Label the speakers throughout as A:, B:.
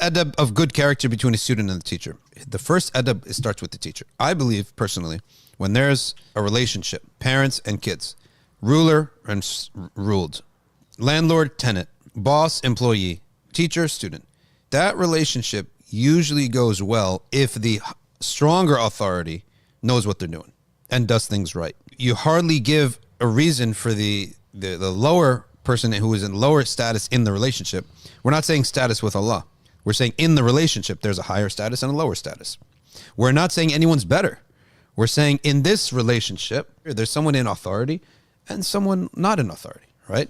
A: adab of good character between a student and the teacher. The first adab, it starts with the teacher. I believe personally, when there's a relationship, parents and kids, ruler and ruled, landlord, tenant, boss, employee, teacher, student, that relationship usually goes well if the stronger authority knows what they're doing and does things right. You hardly give a reason for the lower person who is in lower status in the relationship. We're not saying status with Allah. We're saying in the relationship, there's a higher status and a lower status. We're not saying anyone's better. We're saying in this relationship, there's someone in authority and someone not in authority, right?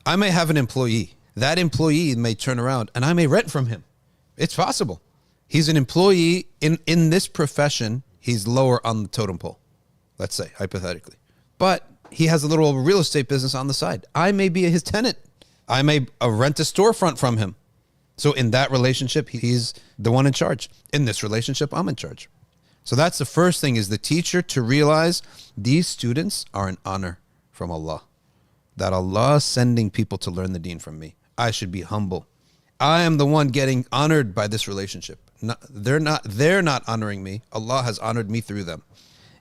A: I may have an employee. That employee may turn around and I may rent from him. It's possible. He's an employee in this profession. He's lower on the totem pole, let's say, hypothetically. But he has a little real estate business on the side. I may be his tenant. I may rent a storefront from him. So in that relationship, he's the one in charge. In this relationship, I'm in charge. So that's the first thing, is the teacher to realize these students are an honor from Allah. That Allah is sending people to learn the Deen from me. I should be humble. I am the one getting honored by this relationship. They're not honoring me. Allah has honored me through them.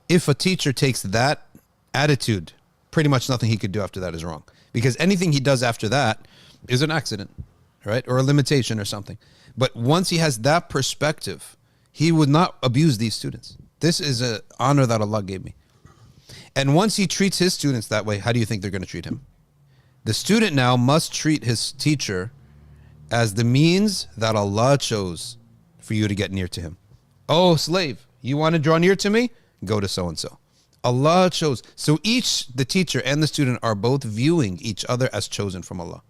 A: If a teacher takes that attitude, pretty much nothing he could do after that is wrong. Because anything he does after that is an accident, right? Or a limitation or something. But once he has that perspective, he would not abuse these students. This is an honor that Allah gave me. And once he treats his students that way, how do you think they're going to treat him? The student now must treat his teacher as the means that Allah chose for you to get near to him. Oh, slave, you want to draw near to me? Go to so-and-so. Allah chose. So the teacher and the student are both viewing each other as chosen from Allah.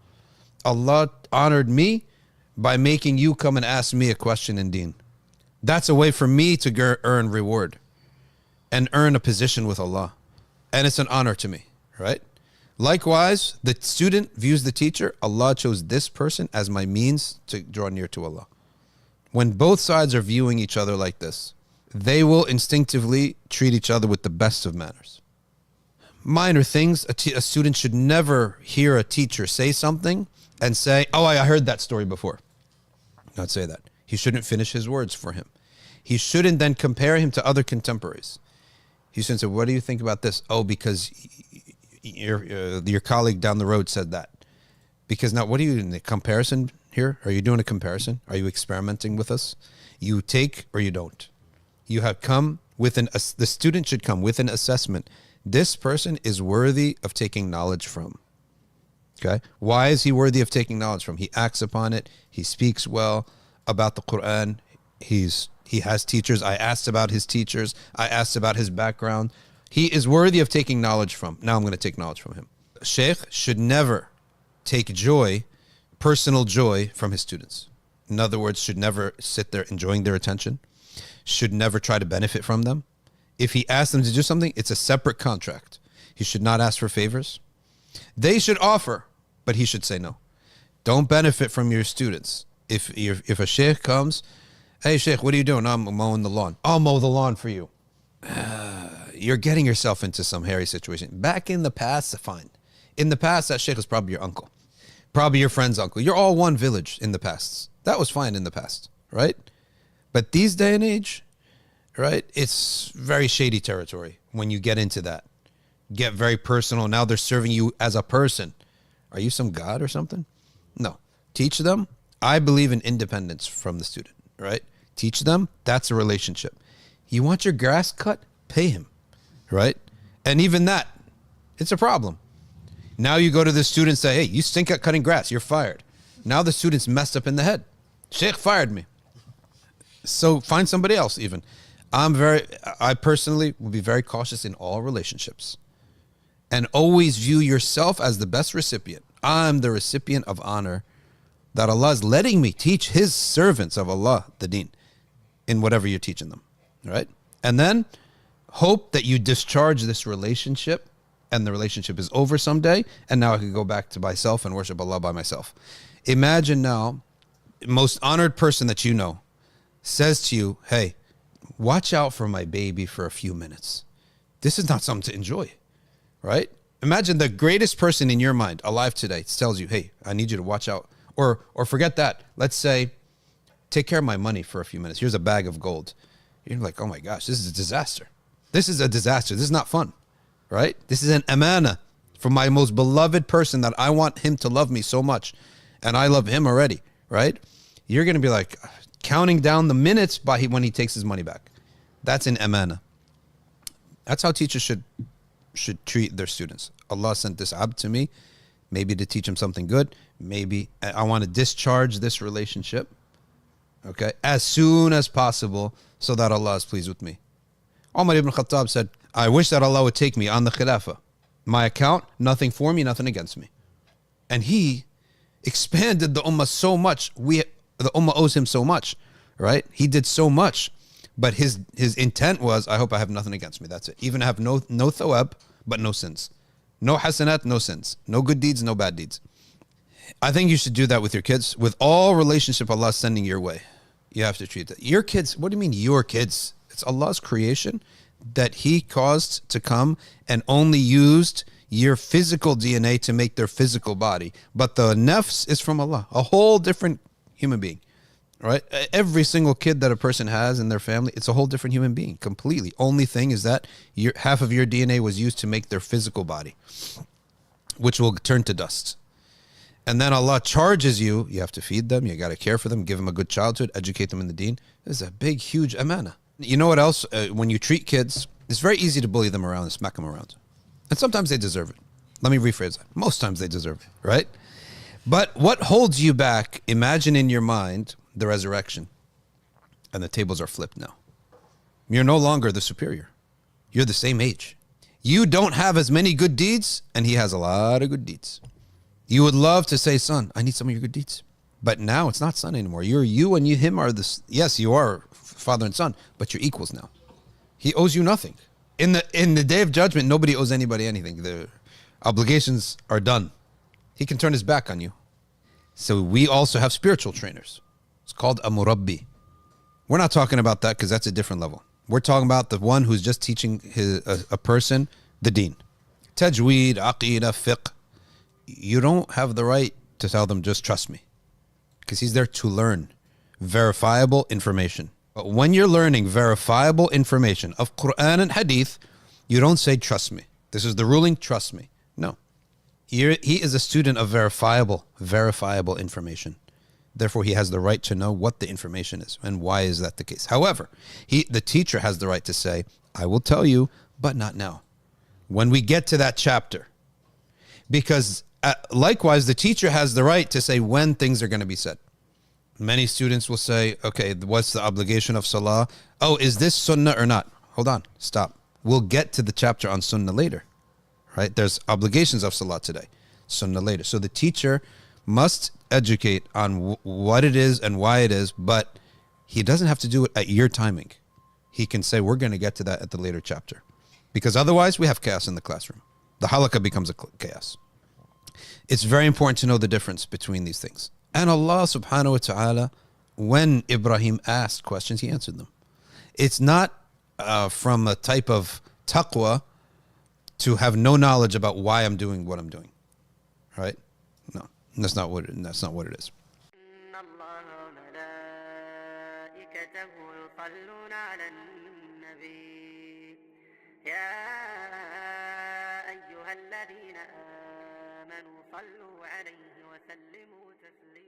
A: Allah honored me by making you come and ask me a question in Deen. That's a way for me to earn reward and earn a position with Allah. And it's an honor to me, right? Likewise, the student views the teacher. Allah chose this person as my means to draw near to Allah. When both sides are viewing each other like this, they will instinctively treat each other with the best of manners. Minor things, a student should never hear a teacher say something and say, oh, I heard that story before. Not say that. He shouldn't finish his words for him. He shouldn't then compare him to other contemporaries. He shouldn't say, what do you think about this? Oh, because your colleague down the road said that. Because now, what are you doing? The comparison here? Are you doing a comparison? Are you experimenting with us? You take or you don't. You have come with the student should come with an assessment. This person is worthy of taking knowledge from. Okay? Why is he worthy of taking knowledge from? He acts upon it. He speaks well about the Quran. He has teachers. I asked about his teachers. I asked about his background. He is worthy of taking knowledge from. Now I'm going to take knowledge from him. A sheikh should never take joy, personal joy, from his students. In other words, should never sit there enjoying their attention. Should never try to benefit from them. If he asks them to do something, it's a separate contract. He should not ask for favors. They should offer, but he should say no. Don't benefit from your students. If a sheikh comes, hey sheikh, what are you doing? I'm mowing the lawn. I'll mow the lawn for you. You're getting yourself into some hairy situation. Back in the past, fine. In the past, that sheikh was probably your uncle. Probably your friend's uncle. You're all one village in the past. That was fine in the past, right? But these day and age, right, it's very shady territory when you get into that. Get very personal. Now they're serving you as a person. Are you some god or something? No. Teach them. I believe in independence from the student, right? Teach them. That's a relationship. You want your grass cut? Pay him, right? And even that, it's a problem. Now you go to the student and say, hey, you stink at cutting grass. You're fired. Now the student's messed up in the head. Sheikh fired me. So find somebody else even. I personally will be very cautious in all relationships. And always view yourself as the best recipient. I'm the recipient of honor that Allah is letting me teach his servants of Allah, the Deen, in whatever you're teaching them, right? And then hope that you discharge this relationship and the relationship is over someday, and now I can go back to myself and worship Allah by myself. Imagine now, the most honored person that you know says to you, hey, watch out for my baby for a few minutes. This is not something to enjoy, right? Imagine the greatest person in your mind alive today tells you, hey, I need you to watch out. Or forget that. Let's say take care of my money for a few minutes. Here's a bag of gold. You're like, oh my gosh, this is a disaster. This is a disaster. This is not fun, right? This is an amana from my most beloved person that I want him to love me so much. And I love him already, right? You're going to be like counting down the minutes when he takes his money back. That's an amana. That's how teachers should treat their students. Allah sent this abd to me, maybe to teach him something good. Maybe I want to discharge this relationship, okay, as soon as possible so that Allah is pleased with me. Umar ibn Khattab said, I wish that Allah would take me on the Khilafah. My account, nothing for me, nothing against me. And he expanded the Ummah so much. The Ummah owes him so much, right? He did so much. But his intent was, I hope I have nothing against me. That's it. Even have no thawab, but no sins. No hasanat, no sins. No good deeds, no bad deeds. I think you should do that with your kids. With all relationship Allah is sending your way, you have to treat that. Your kids, what do you mean your kids? It's Allah's creation that He caused to come and only used your physical DNA to make their physical body. But the nafs is from Allah, a whole different human being. Right? Every single kid that a person has in their family, it's a whole different human being, completely. Only thing is that half of your DNA was used to make their physical body, which will turn to dust. And then Allah charges you. You have to feed them. You got to care for them, give them a good childhood, educate them in the Deen. This is a big, huge amana. You know what else? When you treat kids, it's very easy to bully them around and smack them around. And sometimes they deserve it. Let me rephrase that. Most times they deserve it, right? But what holds you back, imagine in your mind the resurrection, and the tables are flipped now. You're no longer the superior. You're the same age. You don't have as many good deeds, and he has a lot of good deeds. You would love to say, son, I need some of your good deeds. But now it's not son anymore. You and him are this. Yes, you are father and son, but you're equals now. He owes you nothing. In the day of judgment, nobody owes anybody anything. The obligations are done. He can turn his back on you. So we also have spiritual trainers. It's called a murabbi. We're not talking about that because that's a different level. We're talking about the one who's just teaching a person the Deen. Tajweed, aqidah, fiqh. You don't have the right to tell them just trust me, because he's there to learn verifiable information. But when you're learning verifiable information of Quran and Hadith, you don't say trust me. This is the ruling, trust me. No. He is a student of verifiable information. Therefore, he has the right to know what the information is and why is that the case. However, the teacher has the right to say, I will tell you, but not now. When we get to that chapter. Because likewise, the teacher has the right to say when things are going to be said. Many students will say, okay, what's the obligation of salah? Oh, is this sunnah or not? Hold on, stop. We'll get to the chapter on sunnah later. Right? There's obligations of salah today. Sunnah later. So the teacher must educate on what it is and why it is, but he doesn't have to do it at your timing. He can say, we're going to get to that at the later chapter. Because otherwise, we have chaos in the classroom. The halakha becomes a chaos. It's very important to know the difference between these things. And Allah subhanahu wa ta'ala, when Ibrahim asked questions, he answered them. It's not from a type of taqwa to have no knowledge about why I'm doing what I'm doing. Right? No, that's not what it is.
B: الذين آمنوا صلوا عليه وسلموا تسليما